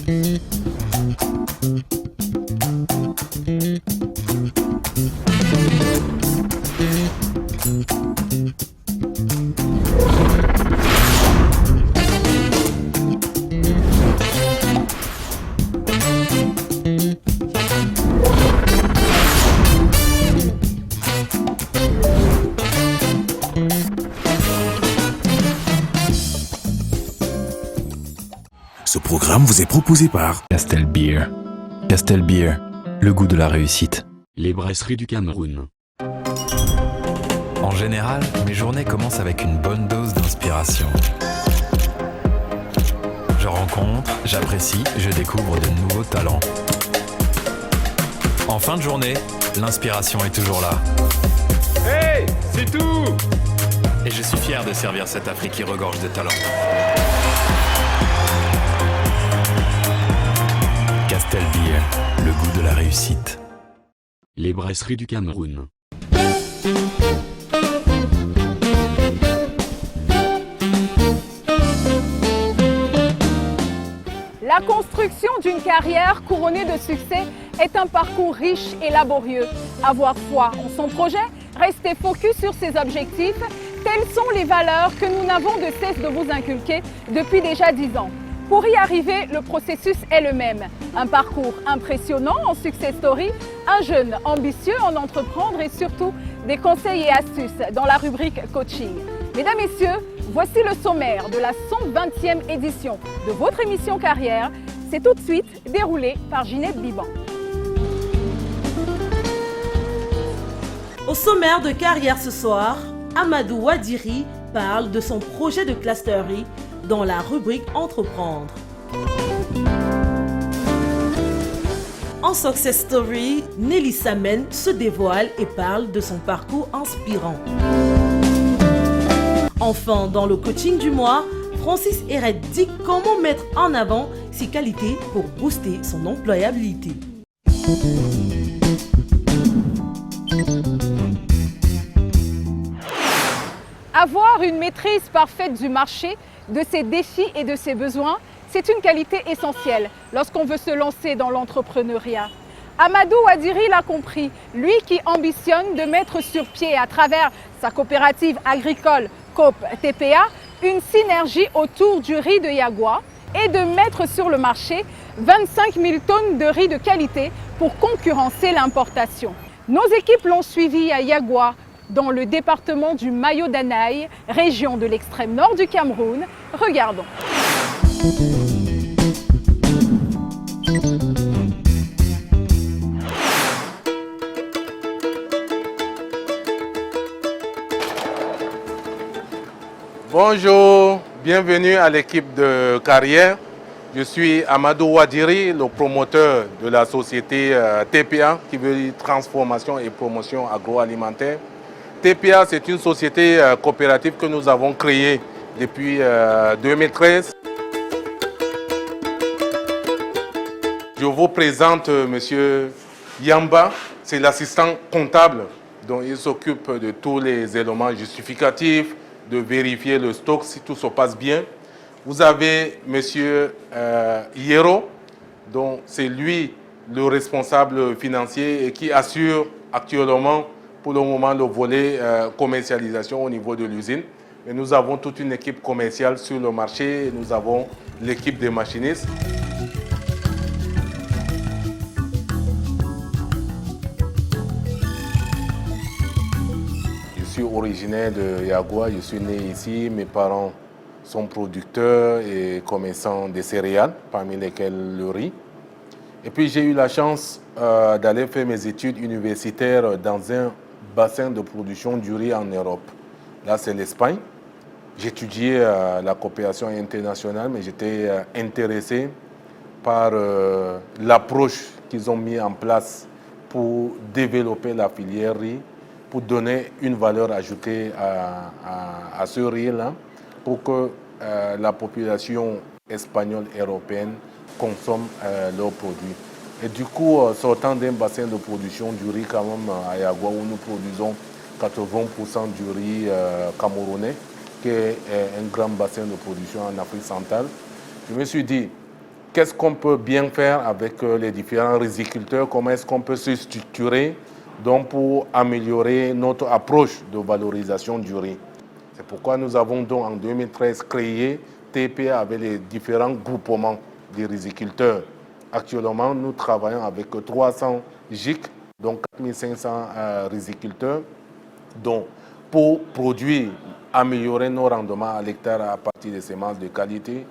Ce programme vous est proposé par Castel Beer. Castel Beer, le goût de la réussite. Les brasseries du Cameroun. En général, mes journées commencent avec une bonne dose d'inspiration. Je rencontre, j'apprécie, je découvre de nouveaux talents. En fin de journée, l'inspiration est toujours là. Hey, c'est tout! Et je suis fier de servir cette Afrique qui regorge de talents. Castel Beer, le goût de la réussite. Les brasseries du Cameroun. La construction d'une carrière couronnée de succès est un parcours riche et laborieux. Avoir foi en son projet, rester focus sur ses objectifs, telles sont les valeurs que nous n'avons de cesse de vous inculquer depuis déjà 10 ans. Pour y arriver, le processus est le même. Un parcours impressionnant en success story, un jeune ambitieux en entreprendre et surtout des conseils et astuces dans la rubrique coaching. Mesdames, Messieurs, voici le sommaire de la 120e édition de votre émission Carrière. C'est tout de suite déroulé par Ginette Biban. Au sommaire de Carrière ce soir, Amadou Wadiri parle de son projet de clusterie dans la rubrique Entreprendre. En Success Story, Nelly Samen se dévoile et parle de son parcours inspirant. Enfin, dans le coaching du mois, Francis Héret dit comment mettre en avant ses qualités pour booster son employabilité. Avoir une maîtrise parfaite du marché, de ses défis et de ses besoins, c'est une qualité essentielle lorsqu'on veut se lancer dans l'entrepreneuriat. Amadou Wadiri l'a compris, lui qui ambitionne de mettre sur pied à travers sa coopérative agricole Coop TPA une synergie autour du riz de Yagua et de mettre sur le marché 25 000 tonnes de riz de qualité pour concurrencer l'importation. Nos équipes l'ont suivi à Yagua, dans le département du Mayo-Danaï, région de l'extrême nord du Cameroun. Regardons. Bonjour, bienvenue à l'équipe de Carrière. Je suis Amadou Wadiri, le promoteur de la société TPA, qui veut dire Transformation et Promotion Agroalimentaire. TPA, c'est une société coopérative que nous avons créée depuis 2013. Je vous présente M. Yamba, c'est l'assistant comptable, dont il s'occupe de tous les éléments justificatifs, de vérifier le stock si tout se passe bien. Vous avez M. Hiero, dont c'est lui le responsable financier et qui assure actuellement pour le moment le volet commercialisation au niveau de l'usine. Mais nous avons toute une équipe commerciale sur le marché. Nous avons l'équipe des machinistes. Je suis originaire de Yagua, je suis né ici. Mes parents sont producteurs et commerçants de céréales, parmi lesquels le riz. Et puis j'ai eu la chance d'aller faire mes études universitaires dans un bassin de production du riz en Europe. Là, c'est l'Espagne. J'étudiais la coopération internationale, mais j'étais intéressé par l'approche qu'ils ont mis en place pour développer la filière riz, pour donner une valeur ajoutée à ce riz-là, pour que la population espagnole et européenne consomme leurs produits. Et du coup, sortant d'un bassin de production du riz quand même à Yagua, où nous produisons 80% du riz camerounais, qui est un grand bassin de production en Afrique centrale, je me suis dit, qu'est-ce qu'on peut bien faire avec les différents riziculteurs, comment est-ce qu'on peut se structurer donc pour améliorer notre approche de valorisation du riz. C'est pourquoi nous avons donc en 2013 créé TPA avec les différents groupements des riziculteurs. Actuellement, nous travaillons avec 300 GIC, donc 4500 riziculteurs, donc pour produire, améliorer nos rendements à l'hectare à partir des semences de qualité,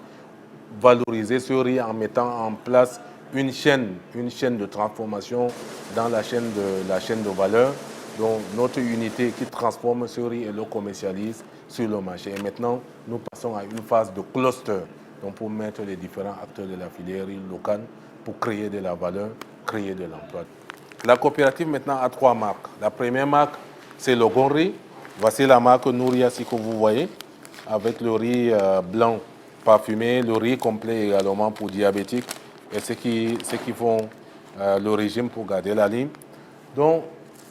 valoriser ce riz en mettant en place une chaîne de transformation dans la chaîne de valeur. Donc notre unité qui transforme ce riz et le commercialise sur le marché. Et maintenant, nous passons à une phase de cluster, donc pour mettre les différents acteurs de la filière locale pour créer de la valeur, créer de l'emploi. La coopérative maintenant a 3 marques. La première marque, c'est le Gon Riz. Voici la marque Nouriassi que vous voyez, avec le riz blanc parfumé, le riz complet également pour diabétiques et ceux qui font le régime pour garder la ligne. Donc,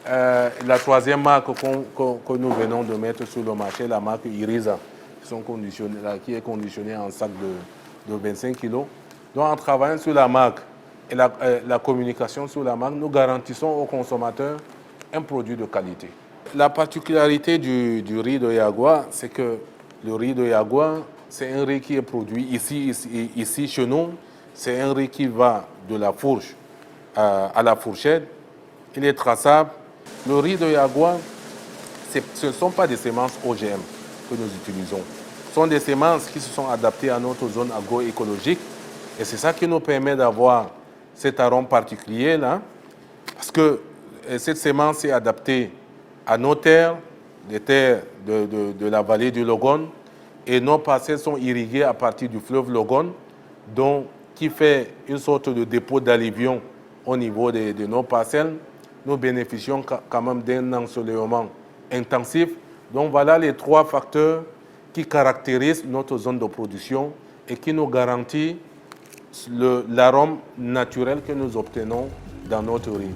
la troisième marque que nous venons de mettre sur le marché, la marque Iriza, qui est conditionnée en sac de 25 kg. Donc, en travaillant sur la marque et la communication sur la marque, nous garantissons aux consommateurs un produit de qualité. La particularité du riz de Yagua, c'est que le riz de Yagua, c'est un riz qui est produit ici chez nous. C'est un riz qui va de la fourche à la fourchette. Il est traçable. Le riz de Yagua, ce ne sont pas des semences OGM que nous utilisons. Ce sont des semences qui se sont adaptées à notre zone agroécologique. Et c'est ça qui nous permet d'avoir cet arôme particulier là. Parce que cette semence est adaptée à nos terres, des terres de la vallée du Logone. Et nos parcelles sont irriguées à partir du fleuve Logone, donc qui fait une sorte de dépôt d'alluvion au niveau de nos parcelles. Nous bénéficions quand même d'un ensoleillement intensif. Donc voilà les 3 facteurs qui caractérisent notre zone de production et qui nous garantissent l'arôme naturel que nous obtenons dans notre riz.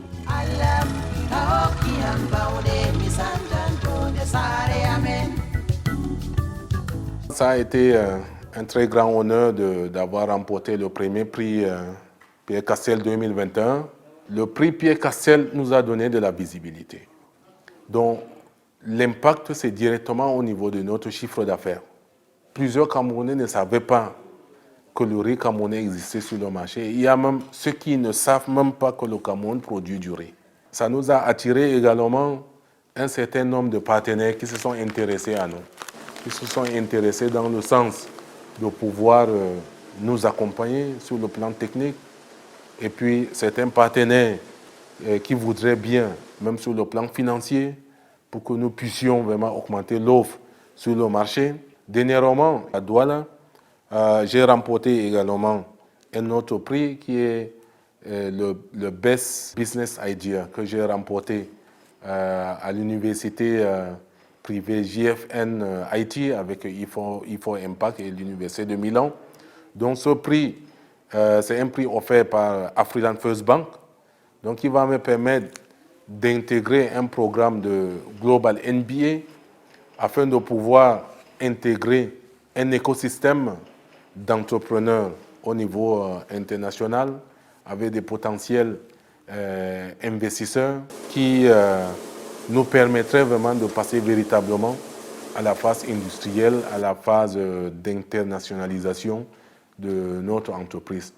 Ça a été un très grand honneur d'avoir remporté le premier prix Pierre Castell 2021. Le prix Pierre Castell nous a donné de la visibilité. Donc, l'impact, c'est directement au niveau de notre chiffre d'affaires. Plusieurs Camerounais ne savaient pas que le riz camerounais existait sur le marché. Il y a même ceux qui ne savent même pas que le Cameroun produit du riz. Ça nous a attiré également un certain nombre de partenaires qui se sont intéressés à nous, qui se sont intéressés dans le sens de pouvoir nous accompagner sur le plan technique. Et puis certains partenaires qui voudraient bien, même sur le plan financier, pour que nous puissions vraiment augmenter l'offre sur le marché. Dernièrement, à Douala, j'ai remporté également un autre prix qui est le Best Business Idea que j'ai remporté à l'université privée JFN IT avec IFO Impact et l'université de Milan. Donc ce prix, c'est un prix offert par Afriland First Bank, donc qui va me permettre d'intégrer un programme de Global NBA afin de pouvoir intégrer un écosystème d'entrepreneurs au niveau international avec des potentiels investisseurs qui nous permettraient vraiment de passer véritablement à la phase industrielle, à la phase d'internationalisation de notre entreprise.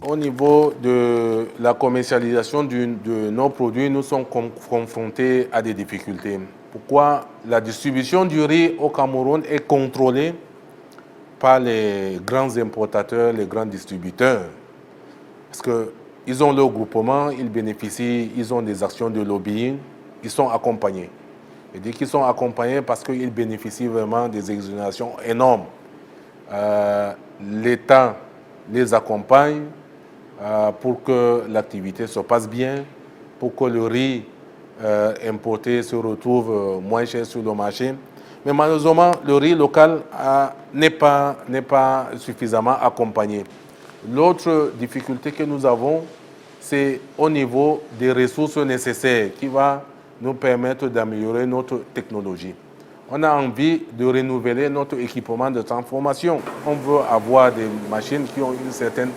Au niveau de la commercialisation de nos produits, nous sommes confrontés à des difficultés. Pourquoi? La distribution du riz au Cameroun est contrôlée par les grands importateurs, les grands distributeurs. Parce qu'ils ont leur groupement, ils bénéficient, ils ont des actions de lobbying, ils sont accompagnés. Je dis qu'ils sont accompagnés parce qu'ils bénéficient vraiment des exonérations énormes. L'État les accompagne pour que l'activité se passe bien, pour que le riz importé se retrouve moins cher sur le marché. Mais malheureusement, le riz local n'est pas suffisamment accompagné. L'autre difficulté que nous avons, c'est au niveau des ressources nécessaires qui va nous permettre d'améliorer notre technologie. on a envie de renouveler notre équipement de transformation. On veut avoir des machines qui ont une certaine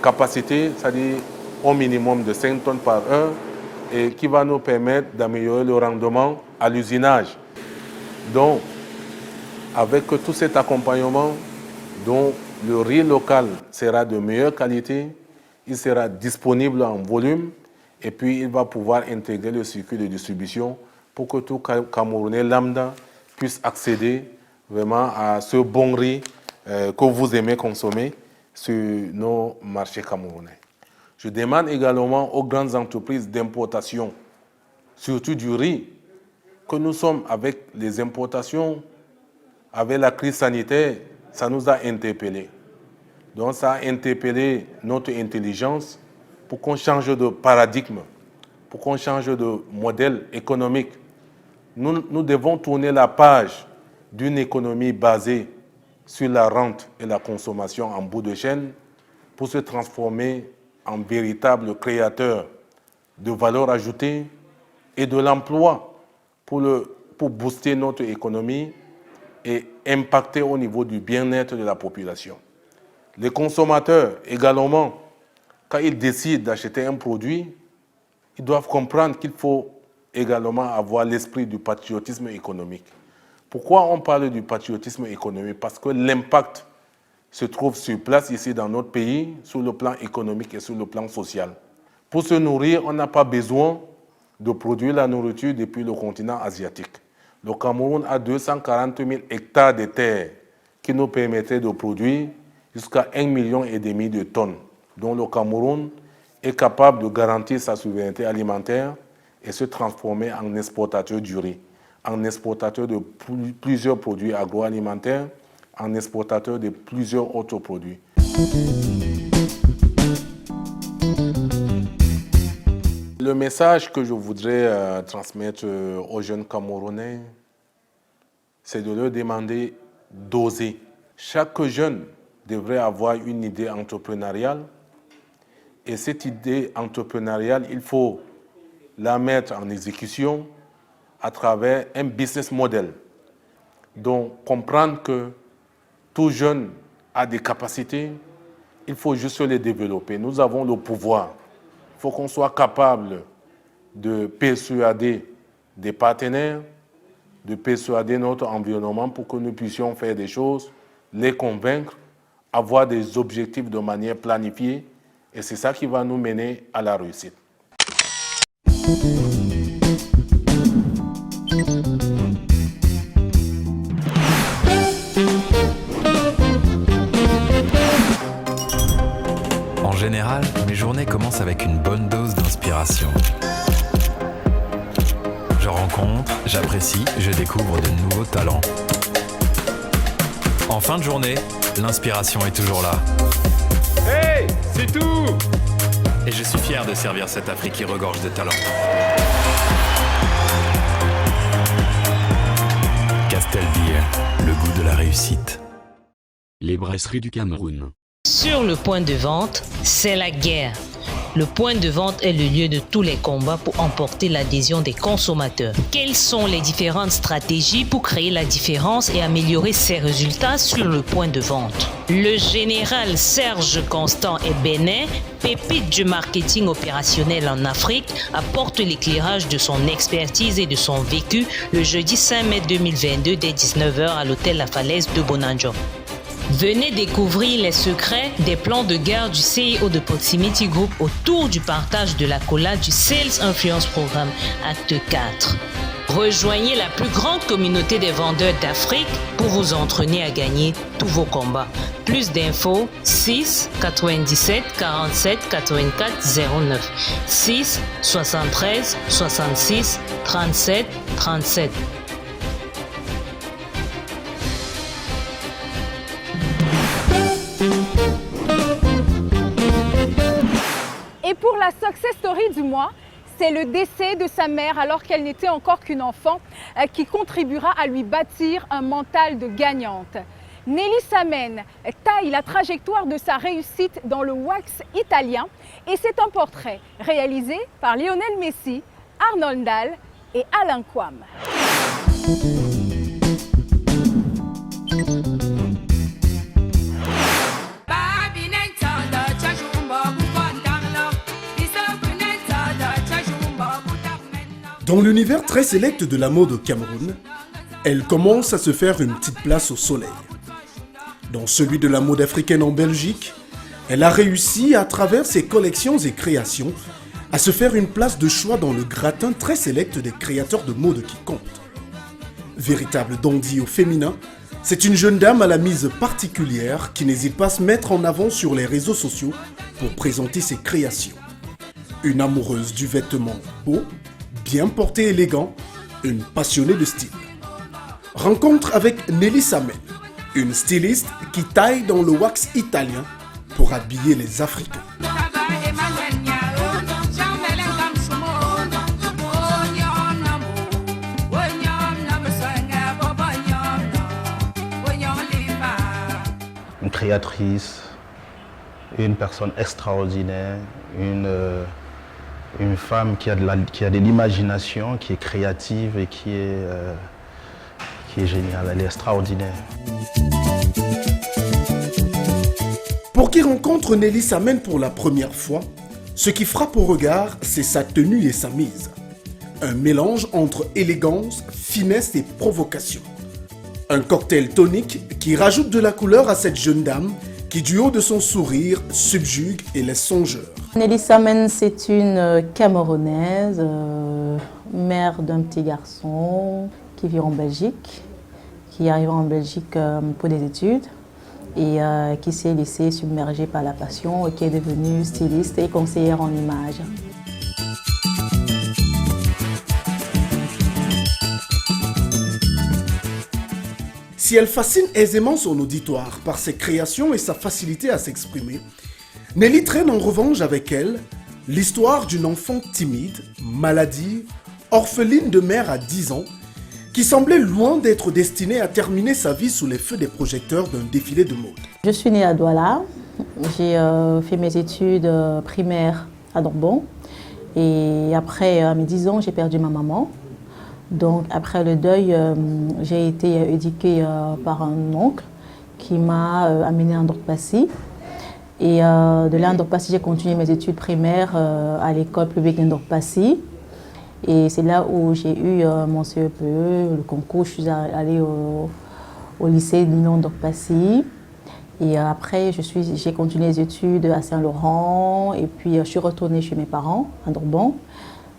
capacité, c'est-à-dire au minimum de 5 tonnes par heure, et qui va nous permettre d'améliorer le rendement à l'usinage. Donc, avec tout cet accompagnement, dont le riz local sera de meilleure qualité, il sera disponible en volume, et puis il va pouvoir intégrer le circuit de distribution pour que tout Camerounais lambda puisse accéder vraiment à ce bon riz que vous aimez consommer sur nos marchés camerounais. Je demande également aux grandes entreprises d'importation, surtout du riz, que nous sommes avec les importations, avec la crise sanitaire, ça nous a interpellés. Donc ça a interpellé notre intelligence pour qu'on change de paradigme, pour qu'on change de modèle économique. Nous devons tourner la page d'une économie basée sur la rente et la consommation en bout de chaîne pour se transformer en véritable créateur de valeur ajoutée et de l'emploi pour booster notre économie et impacter au niveau du bien-être de la population. Les consommateurs également, quand ils décident d'acheter un produit, ils doivent comprendre qu'il faut également avoir l'esprit du patriotisme économique. Pourquoi on parle du patriotisme économique? Parce que l'impact se trouve sur place ici dans notre pays, sur le plan économique et sur le plan social. Pour se nourrir, on n'a pas besoin de produire la nourriture depuis le continent asiatique. Le Cameroun a 240 000 hectares de terre qui nous permettraient de produire jusqu'à 1,5 million de tonnes, dont le Cameroun est capable de garantir sa souveraineté alimentaire et se transformer en exportateur du riz, en exportateur de plusieurs produits agroalimentaires, en exportateur de plusieurs autres produits. Le message que je voudrais transmettre aux jeunes Camerounais, c'est de leur demander d'oser. Chaque jeune devrait avoir une idée entrepreneuriale et cette idée entrepreneuriale, il faut la mettre en exécution à travers un business model. Donc, comprendre que tout jeune a des capacités, il faut juste les développer. Nous avons le pouvoir. Il faut qu'on soit capable de persuader des partenaires, de persuader notre environnement pour que nous puissions faire des choses, les convaincre, avoir des objectifs de manière planifiée. Et c'est ça qui va nous mener à la réussite. En général, mes journées commencent avec une bonne dose d'inspiration. Je rencontre, j'apprécie, je découvre de nouveaux talents. En fin de journée, l'inspiration est toujours là. Hey, c'est tout! Et je suis fier de servir cette Afrique qui regorge de talents. Castel Beer, le goût de la réussite. Les brasseries du Cameroun. Sur le point de vente, c'est la guerre. Le point de vente est le lieu de tous les combats pour emporter l'adhésion des consommateurs. Quelles sont les différentes stratégies pour créer la différence et améliorer ses résultats sur le point de vente? Le général Serge Constant Ebene, pépite du marketing opérationnel en Afrique, apporte l'éclairage de son expertise et de son vécu le jeudi 5 mai 2022 dès 19h à l'hôtel La Falaise de Bonanjo. Venez découvrir les secrets des plans de guerre du CEO de Proximity Group autour du partage de l'accolade du Sales Influence Programme, acte 4. Rejoignez la plus grande communauté des vendeurs d'Afrique pour vous entraîner à gagner tous vos combats. Plus d'infos, 6 97 47 84 09, 6 73 66 37 37. Et pour la success story du mois, c'est le décès de sa mère alors qu'elle n'était encore qu'une enfant qui contribuera à lui bâtir un mental de gagnante. Nelly Samen taille la trajectoire de sa réussite dans le wax italien et c'est un portrait réalisé par Lionel Messi, Arnold Dahl et Alain Kwam. Dans l'univers très sélect de la mode au Cameroun, elle commence à se faire une petite place au soleil. Dans celui de la mode africaine en Belgique, elle a réussi, à travers ses collections et créations, à se faire une place de choix dans le gratin très sélect des créateurs de mode qui comptent. Véritable dandy au féminin, c'est une jeune dame à la mise particulière qui n'hésite pas à se mettre en avant sur les réseaux sociaux pour présenter ses créations. Une amoureuse du vêtement beau, bien porté élégant, une passionnée de style. Rencontre avec Nelly Samen, une styliste qui taille dans le wax italien pour habiller les Africains. Une créatrice, une personne extraordinaire, une femme qui a de l'imagination, qui est créative et qui est géniale, elle est extraordinaire. Pour qui rencontre Nelly Samen pour la première fois, ce qui frappe au regard, c'est sa tenue et sa mise. Un mélange entre élégance, finesse et provocation. Un cocktail tonique qui rajoute de la couleur à cette jeune dame qui, du haut de son sourire, subjugue et laisse songeur. Nelly Samen, c'est une Camerounaise, mère d'un petit garçon qui vit en Belgique, qui arrive en Belgique pour des études et qui s'est laissée submerger par la passion et qui est devenue styliste et conseillère en images. Si elle fascine aisément son auditoire par ses créations et sa facilité à s'exprimer, Nelly traîne en revanche avec elle l'histoire d'une enfant timide, maladive, orpheline de mère à 10 ans, qui semblait loin d'être destinée à terminer sa vie sous les feux des projecteurs d'un défilé de mode. Je suis née à Douala, j'ai fait mes études primaires à Dorbon et après, à mes 10 ans, j'ai perdu ma maman. Donc après le deuil, j'ai été éduquée par un oncle qui m'a amenée à Ndorpassi. Et de là à Ndorpassi, j'ai continué mes études primaires à l'école publique d'Ndorpassi. Et c'est là où j'ai eu mon CEPE, le concours. Je suis allée au lycée de Ndorpassi. Et après, j'ai continué les études à Saint-Laurent. Et puis, je suis retournée chez mes parents à Dorbon.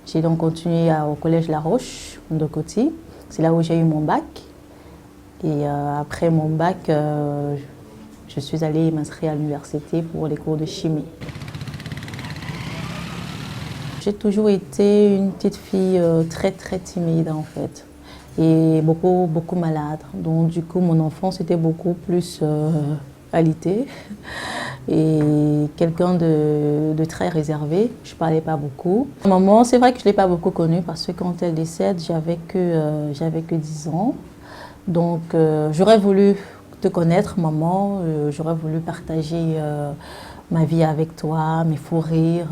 J'ai donc continué au collège La Roche, de Coty. C'est là où j'ai eu mon bac. Et après mon bac, je suis allée m'inscrire à l'université pour les cours de chimie. J'ai toujours été une petite fille très timide en fait. Et beaucoup malade. Donc du coup, mon enfance était beaucoup plus alité. Et quelqu'un de très réservé. Je ne parlais pas beaucoup. Maman, c'est vrai que je ne l'ai pas beaucoup connue parce que quand elle décède, j'avais que 10 ans. Donc j'aurais voulu te connaître, maman. J'aurais voulu partager ma vie avec toi, mes fous rires,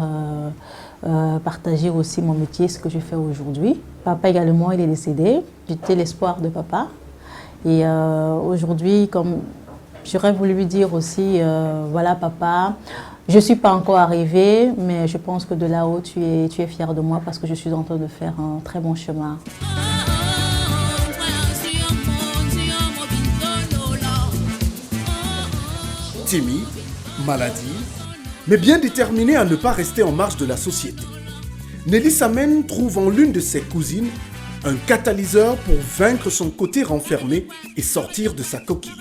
partager aussi mon métier, ce que je fais aujourd'hui. Papa également, il est décédé. J'étais l'espoir de papa. Et aujourd'hui, comme j'aurais voulu lui dire aussi, voilà papa, je ne suis pas encore arrivée, mais je pense que de là-haut, tu es fier de moi parce que je suis en train de faire un très bon chemin. Timide, maladive, mais bien déterminée à ne pas rester en marge de la société. Nelly Samen trouve en l'une de ses cousines un catalyseur pour vaincre son côté renfermé et sortir de sa coquille.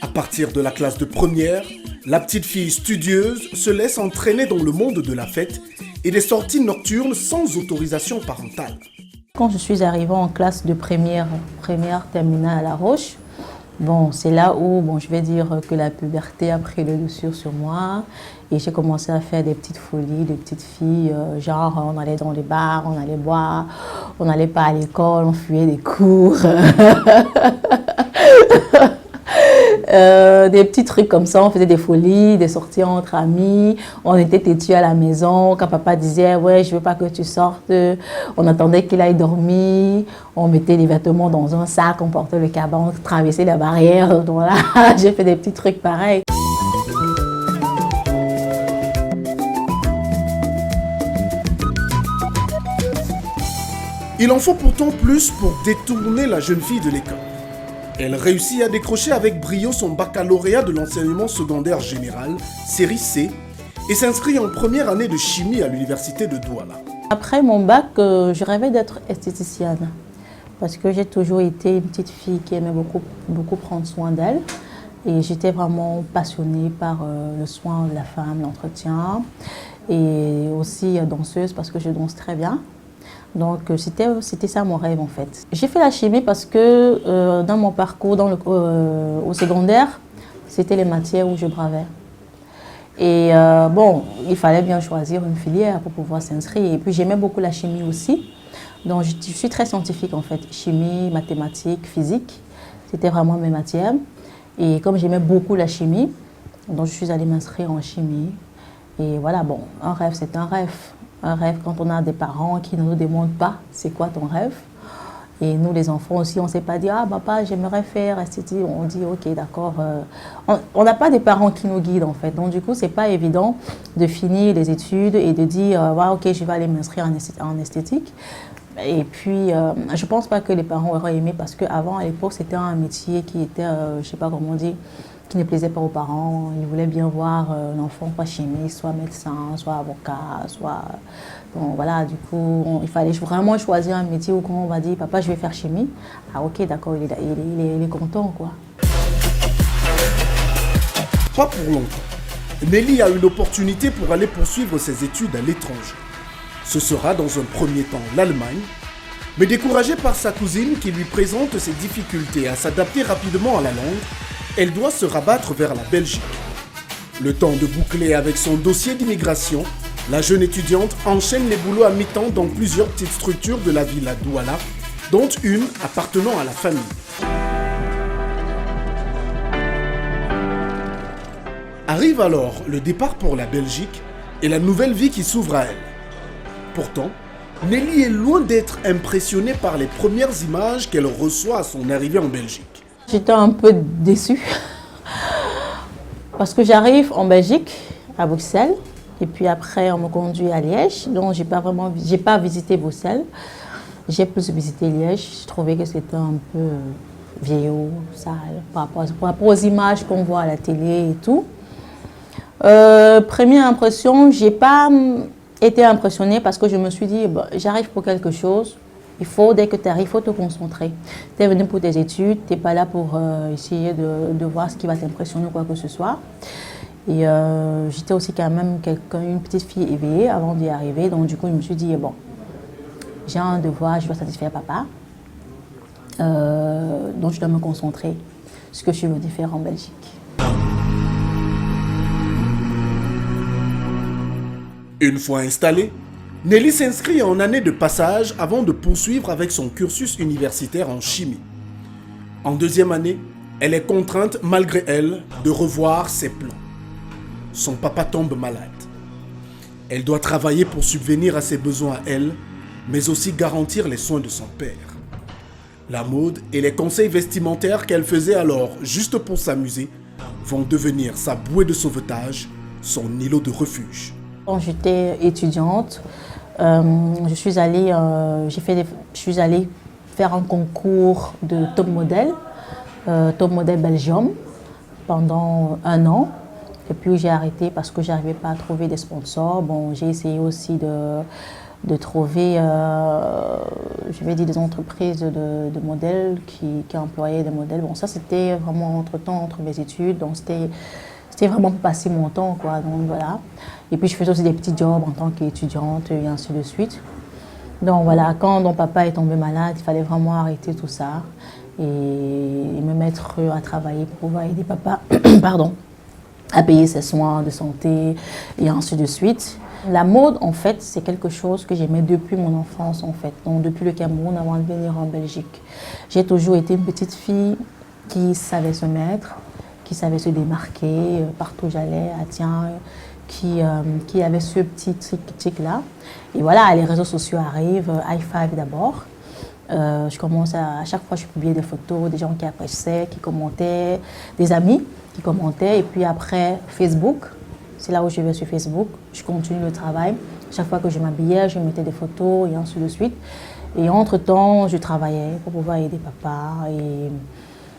À partir de la classe de première, la petite fille studieuse se laisse entraîner dans le monde de la fête et des sorties nocturnes sans autorisation parentale. Quand je suis arrivée en classe de première terminale à La Roche, bon, c'est là où je vais dire que la puberté a pris le dessus sur moi et j'ai commencé à faire des petites folies, des petites filles, genre on allait dans les bars, on allait boire, on n'allait pas à l'école, on fuyait des cours. Des petits trucs comme ça, on faisait des folies, des sorties entre amis, on était têtus à la maison, quand papa disait « ouais, je veux pas que tu sortes », on attendait qu'il aille dormir, on mettait les vêtements dans un sac, on portait le caban, on traversait la barrière, donc là, j'ai fait des petits trucs pareils. Il en faut pourtant plus pour détourner la jeune fille de l'école. Elle réussit à décrocher avec brio son baccalauréat de l'enseignement secondaire général, série C, et s'inscrit en première année de chimie à l'université de Douala. Après mon bac, je rêvais d'être esthéticienne parce que j'ai toujours été une petite fille qui aimait beaucoup prendre soin d'elle. Et j'étais vraiment passionnée par le soin de la femme, l'entretien, et aussi danseuse parce que je danse très bien. Donc c'était ça mon rêve en fait. J'ai fait la chimie parce que dans mon parcours au secondaire, c'était les matières où je bravais. Et bon, il fallait bien choisir une filière pour pouvoir s'inscrire. Et puis j'aimais beaucoup la chimie aussi. Donc je suis très scientifique en fait. Chimie, mathématiques, physique, c'était vraiment mes matières. Et comme j'aimais beaucoup la chimie, donc je suis allée m'inscrire en chimie. Et voilà, bon, un rêve, c'est un rêve. Un rêve quand on a des parents qui ne nous demandent pas c'est quoi ton rêve. Et nous, les enfants aussi, on ne sait pas dire « Ah, papa, j'aimerais faire esthétique ». On dit « Ok, d'accord ». On n'a pas des parents qui nous guident, en fait. Donc, du coup, ce n'est pas évident de finir les études et de dire « Ok, je vais aller m'inscrire en esthétique ». Et puis, je ne pense pas que les parents auraient aimé parce qu'avant, à l'époque, c'était un métier qui était, je ne sais pas comment dire, qui ne plaisait pas aux parents. Ils voulaient bien voir l'enfant soit chimiste, soit médecin, soit avocat, soit... Bon, voilà, du coup, il fallait vraiment choisir un métier où on va dire « Papa, je vais faire chimie ». Ah ok, d'accord, il est content, quoi. Pas pour longtemps. Nelly a une opportunité pour aller poursuivre ses études à l'étranger. Ce sera dans un premier temps l'Allemagne, mais découragée par sa cousine qui lui présente ses difficultés à s'adapter rapidement à la langue, elle doit se rabattre vers la Belgique. Le temps de boucler avec son dossier d'immigration, la jeune étudiante enchaîne les boulots à mi-temps dans plusieurs petites structures de la ville à Douala, dont une appartenant à la famille. Arrive alors le départ pour la Belgique et la nouvelle vie qui s'ouvre à elle. Pourtant, Nelly est loin d'être impressionnée par les premières images qu'elle reçoit à son arrivée en Belgique. J'étais un peu déçue parce que j'arrive en Belgique, à Bruxelles, et puis après on me conduit à Liège, donc j'ai pas visité Bruxelles, j'ai plus visité Liège. Je trouvais que c'était un peu vieillot, sale, par rapport aux images qu'on voit à la télé et tout. Première impression, j'ai pas été impressionnée parce que je me suis dit, bon, j'arrive pour quelque chose. Dès que tu arrives, il faut te concentrer. Tu es venu pour tes études, tu n'es pas là pour essayer de voir ce qui va t'impressionner ou quoi que ce soit. Et j'étais aussi quand même une petite fille éveillée avant d'y arriver. Donc du coup, je me suis dit, bon, j'ai un devoir, je dois satisfaire papa. Donc je dois me concentrer sur ce que je suis venue faire en Belgique. Une fois installée, Nelly s'inscrit en année de passage avant de poursuivre avec son cursus universitaire en chimie. En deuxième année, elle est contrainte, malgré elle, de revoir ses plans. Son papa tombe malade. Elle doit travailler pour subvenir à ses besoins à elle, mais aussi garantir les soins de son père. La mode et les conseils vestimentaires qu'elle faisait alors juste pour s'amuser vont devenir sa bouée de sauvetage, son îlot de refuge. Quand j'étais étudiante, je suis allée faire un concours de top modèle Belgium pendant 1 an. Et puis j'ai arrêté parce que je n'arrivais pas à trouver des sponsors. Bon, j'ai essayé aussi de trouver, des entreprises de modèles qui employaient des modèles. Bon, ça c'était vraiment entre mes études, donc c'était vraiment pour passer mon temps, quoi. Donc voilà. Et puis je faisais aussi des petits jobs en tant qu'étudiante et ainsi de suite. Donc voilà, quand mon papa est tombé malade, il fallait vraiment arrêter tout ça et me mettre à travailler pour pouvoir aider papa à payer ses soins de santé et ainsi de suite. La mode, en fait, c'est quelque chose que j'aimais depuis mon enfance, en fait. Donc depuis le Cameroun avant de venir en Belgique. J'ai toujours été une petite fille qui savait se mettre, qui savait se démarquer partout où j'allais, qui avait ce petit tic-là. Et voilà, les réseaux sociaux arrivent, High Five d'abord. Je commence à chaque fois je publiais des photos, des gens qui appréciaient, qui commentaient, des amis qui commentaient. Et puis après, Facebook, c'est là où je vais sur Facebook, je continue le travail. Chaque fois que je m'habillais, je mettais des photos et ainsi de suite. Et entre-temps, je travaillais pour pouvoir aider papa. Et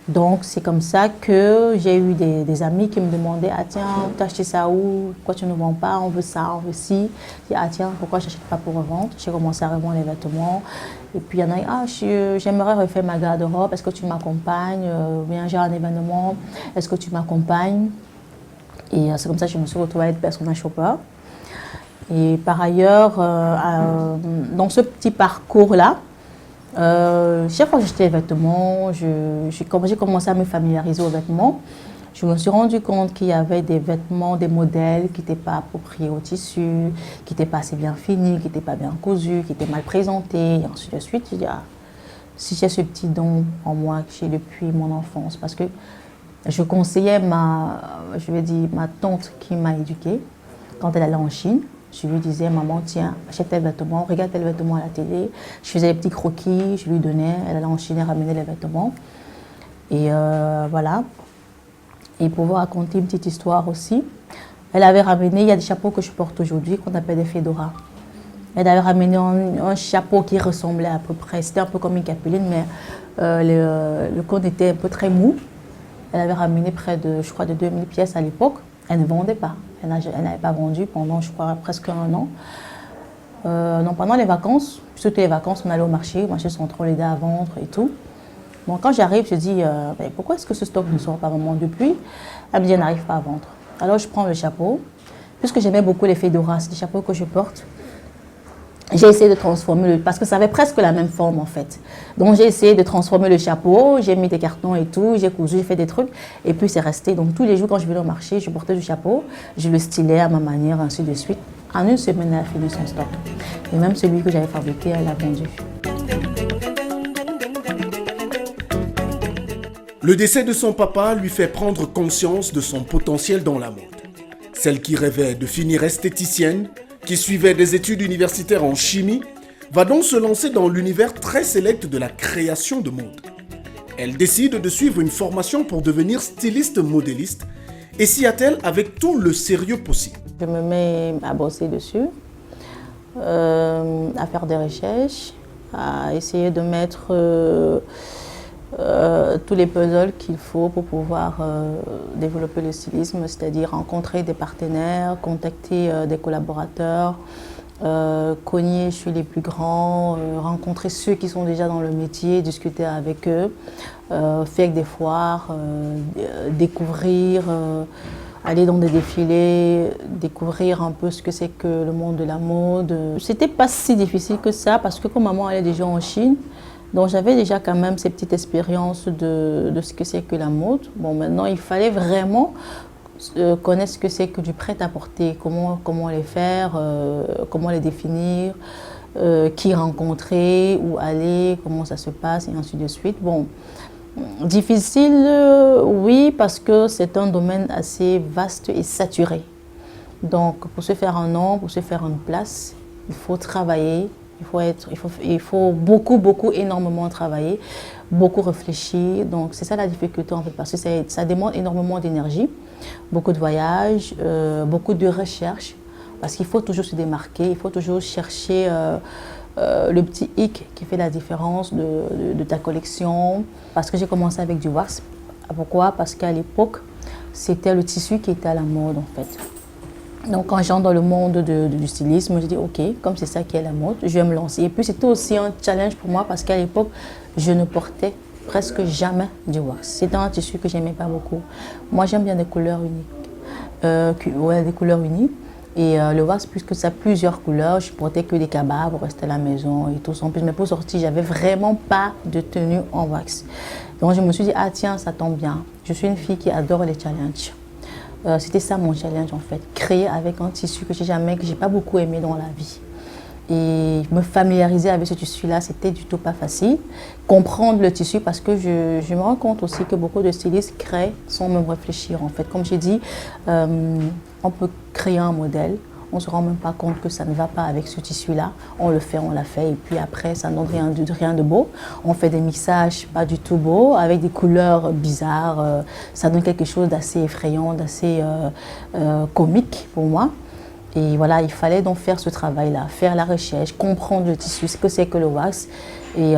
donc, c'est comme ça que j'ai eu des amis qui me demandaient « Ah tiens, tu as acheté ça où? Pourquoi tu ne vends pas? On veut ça, on veut ci. » J'ai dit « Ah tiens, pourquoi je n'achète pas pour revendre ?» J'ai commencé à revendre les vêtements. Et puis, il y en a « Ah, j'aimerais refaire ma garde-robe. Est-ce que tu m'accompagnes? Bien, j'ai un événement. Est-ce que tu m'accompagnes ?» Et c'est comme ça que je me suis retrouvée à être personal shopper. Et par ailleurs, dans ce petit parcours-là, chaque fois que j'achetais des vêtements, j'ai commencé à me familiariser aux vêtements. Je me suis rendu compte qu'il y avait des vêtements, des modèles qui n'étaient pas appropriés au tissu, qui n'étaient pas assez bien finis, qui n'étaient pas bien cousus, qui étaient mal présentés, et ainsi de suite. J'ai dit, ah, si j'ai ce petit don en moi que j'ai depuis mon enfance, parce que je conseillais ma tante qui m'a éduquée quand elle allait en Chine. Je lui disais, maman, tiens, achète tel vêtement, regarde tel vêtement à la télé. Je faisais des petits croquis, je lui donnais, elle allait en Chine et ramenait les vêtements. Et voilà. Et pour vous raconter une petite histoire aussi, elle avait ramené, il y a des chapeaux que je porte aujourd'hui qu'on appelle des fedoras. Elle avait ramené un chapeau qui ressemblait à peu près, c'était un peu comme une capuline, mais le cône était un peu très mou. Elle avait ramené près de, je crois, de 2000 pièces à l'époque. Elle ne vendait pas. Elle n'avait pas vendu pendant, je crois, presque un an. Donc pendant les vacances, surtout les vacances, on allait au marché central, l'aider à vendre et tout. Donc quand j'arrive, je dis, pourquoi est-ce que ce stock ne sort pas vraiment depuis? Elle me dit, elle n'arrive pas à vendre. Alors je prends le chapeau. Puisque j'aimais beaucoup les fedoras, c'est des chapeaux que je porte. J'ai essayé de transformer, parce que ça avait presque la même forme en fait. Donc j'ai essayé de transformer le chapeau, j'ai mis des cartons et tout, j'ai cousu, j'ai fait des trucs. Et puis c'est resté. Donc tous les jours quand je venais au marché, je portais du chapeau, je le stylais à ma manière, ainsi de suite. En une semaine, elle a fini son stock. Et même celui que j'avais fabriqué, elle l'a vendu. Le décès de son papa lui fait prendre conscience de son potentiel dans la mode. Celle qui rêvait de finir esthéticienne, qui suivait des études universitaires en chimie, va donc se lancer dans l'univers très sélect de la création de mode. Elle décide de suivre une formation pour devenir styliste modéliste et s'y attelle avec tout le sérieux possible. Je me mets à bosser dessus, à faire des recherches, à essayer de mettre tous les puzzles qu'il faut pour pouvoir développer le stylisme, c'est-à-dire rencontrer des partenaires, contacter des collaborateurs, cogner chez les plus grands, rencontrer ceux qui sont déjà dans le métier, discuter avec eux, faire des foires, découvrir, aller dans des défilés, découvrir un peu ce que c'est que le monde de la mode. C'était pas si difficile que ça parce que comme maman allait déjà en Chine, donc j'avais déjà quand même ces petites expériences de ce que c'est que la mode. Bon, maintenant il fallait vraiment connaître ce que c'est que du prêt-à-porter, comment les faire, comment les définir, qui rencontrer, où aller, comment ça se passe et ainsi de suite. Bon, difficile, oui, parce que c'est un domaine assez vaste et saturé. Donc pour se faire un nom, pour se faire une place, il faut travailler. Il faut beaucoup, énormément travailler, beaucoup réfléchir. Donc c'est ça la difficulté en fait, parce que ça demande énormément d'énergie, beaucoup de voyages, beaucoup de recherche, parce qu'il faut toujours se démarquer, il faut toujours chercher le petit hic qui fait la différence de ta collection. Parce que j'ai commencé avec du wax. Pourquoi? Parce qu'à l'époque, c'était le tissu qui était à la mode en fait. Donc quand j'entre dans le monde du stylisme, je dis ok, comme c'est ça qui est la mode, je vais me lancer. Et puis c'était aussi un challenge pour moi parce qu'à l'époque, je ne portais presque jamais du wax. C'était un tissu que j'aimais pas beaucoup. Moi j'aime bien des couleurs uniques. Des couleurs uniques. Et le wax, puisque ça a plusieurs couleurs, je portais que des cabas pour rester à la maison et tout ça. En plus, mais pour sortir, j'avais vraiment pas de tenue en wax. Donc je me suis dit, ah tiens, ça tombe bien. Je suis une fille qui adore les challenges. C'était ça mon challenge en fait, créer avec un tissu que j'ai pas beaucoup aimé dans la vie. Et me familiariser avec ce tissu-là, c'était du tout pas facile. Comprendre le tissu parce que je me rends compte aussi que beaucoup de stylistes créent sans même réfléchir en fait. Comme j'ai dit, on peut créer un modèle, on ne se rend même pas compte que ça ne va pas avec ce tissu-là. On le fait, on l'a fait et puis après ça ne donne rien de beau. On fait des mixages pas du tout beaux avec des couleurs bizarres. Ça donne quelque chose d'assez effrayant, d'assez comique pour moi. Et voilà, il fallait donc faire ce travail-là, faire la recherche, comprendre le tissu, ce que c'est que le wax, et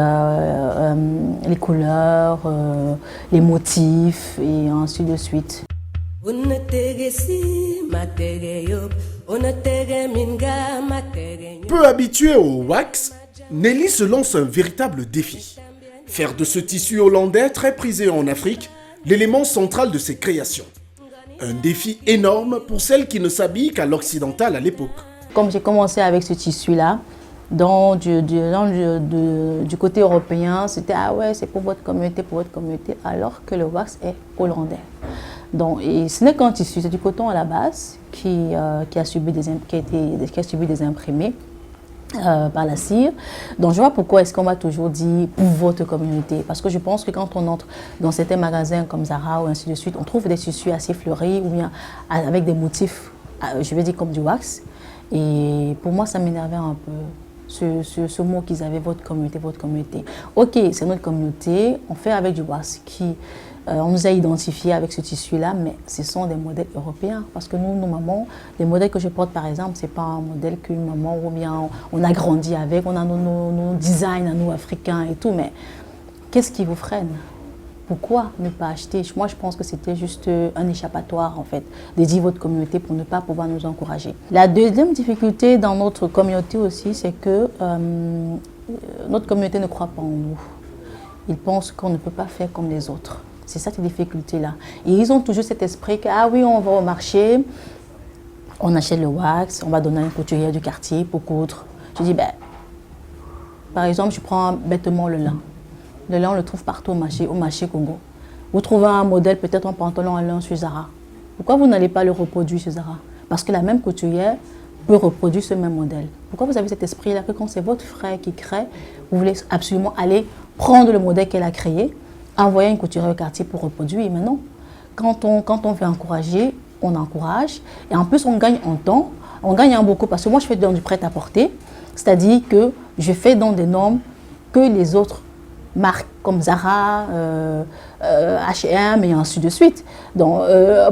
les couleurs, les motifs, et ainsi de suite. Peu habituée au wax, Nelly se lance un véritable défi. Faire de ce tissu hollandais très prisé en Afrique l'élément central de ses créations. Un défi énorme pour celles qui ne s'habillent qu'à l'occidental à l'époque. Comme j'ai commencé avec ce tissu-là, du côté européen, c'était ah ouais, c'est pour votre communauté, alors que le wax est hollandais. Donc, et ce n'est qu'un tissu, c'est du coton à la base qui a subi des imprimés par la cire. Donc je vois pourquoi est-ce qu'on m'a toujours dit pour votre communauté. Parce que je pense que quand on entre dans certains magasins comme Zara ou ainsi de suite, on trouve des tissus assez fleuris ou bien avec des motifs, je vais dire comme du wax. Et pour moi, ça m'énervait un peu. Ce mot qu'ils avaient, votre communauté. Ok, c'est notre communauté, on fait avec du wax on nous a identifiés avec ce tissu-là, mais ce sont des modèles européens. Parce que nous, nos mamans, les modèles que je porte par exemple, ce n'est pas un modèle qu'une maman ou bien on a grandi avec, on a nos designs à nous africains et tout, mais qu'est-ce qui vous freine? Pourquoi ne pas acheter? Moi, je pense que c'était juste un échappatoire, en fait, de dire votre communauté pour ne pas pouvoir nous encourager. La deuxième difficulté dans notre communauté aussi, c'est que notre communauté ne croit pas en nous. Ils pensent qu'on ne peut pas faire comme les autres. C'est ça, ces difficultés-là. Et ils ont toujours cet esprit que, ah oui, on va au marché, on achète le wax, on va donner à une couturière du quartier pour coudre. Je dis, par exemple, je prends bêtement le lin. Le lin, on le trouve partout au marché Congo. Vous trouvez un modèle, peut-être un pantalon en lin sur Zara. Pourquoi vous n'allez pas le reproduire chez Zara? Parce que la même couturière peut reproduire ce même modèle. Pourquoi vous avez cet esprit-là que quand c'est votre frère qui crée, vous voulez absolument aller prendre le modèle qu'elle a créé, envoyer une couturière au quartier pour reproduire? Mais non. Quand on veut encourager, on encourage. Et en plus, on gagne en temps. On gagne en beaucoup parce que moi, je fais dans du prêt-à-porter. C'est-à-dire que je fais dans des normes que les autres marques comme Zara, H&M et ainsi de suite. Donc,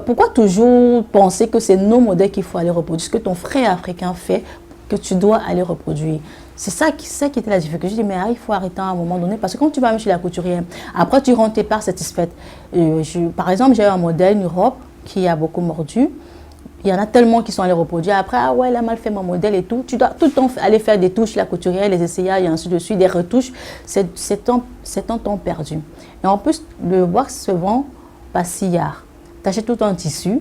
pourquoi toujours penser que c'est nos modèles qu'il faut aller reproduire? Ce que ton frère africain fait, que tu dois aller reproduire. C'est ça qui était la difficulté. Je dis, mais il faut arrêter à un moment donné, parce que quand tu vas même chez la couturière, après tu rentres tes parts satisfaites. Par exemple, j'ai eu un modèle, une robe, qui a beaucoup mordu. Il y en a tellement qui sont allés reproduire. Après, ah ouais, elle a mal fait mon modèle et tout. Tu dois tout le temps aller faire des touches chez la couturière, les essayages et ainsi de suite, des retouches. C'est un temps perdu. Et en plus, le wax se vend par sillard. Tu achètes tout un tissu,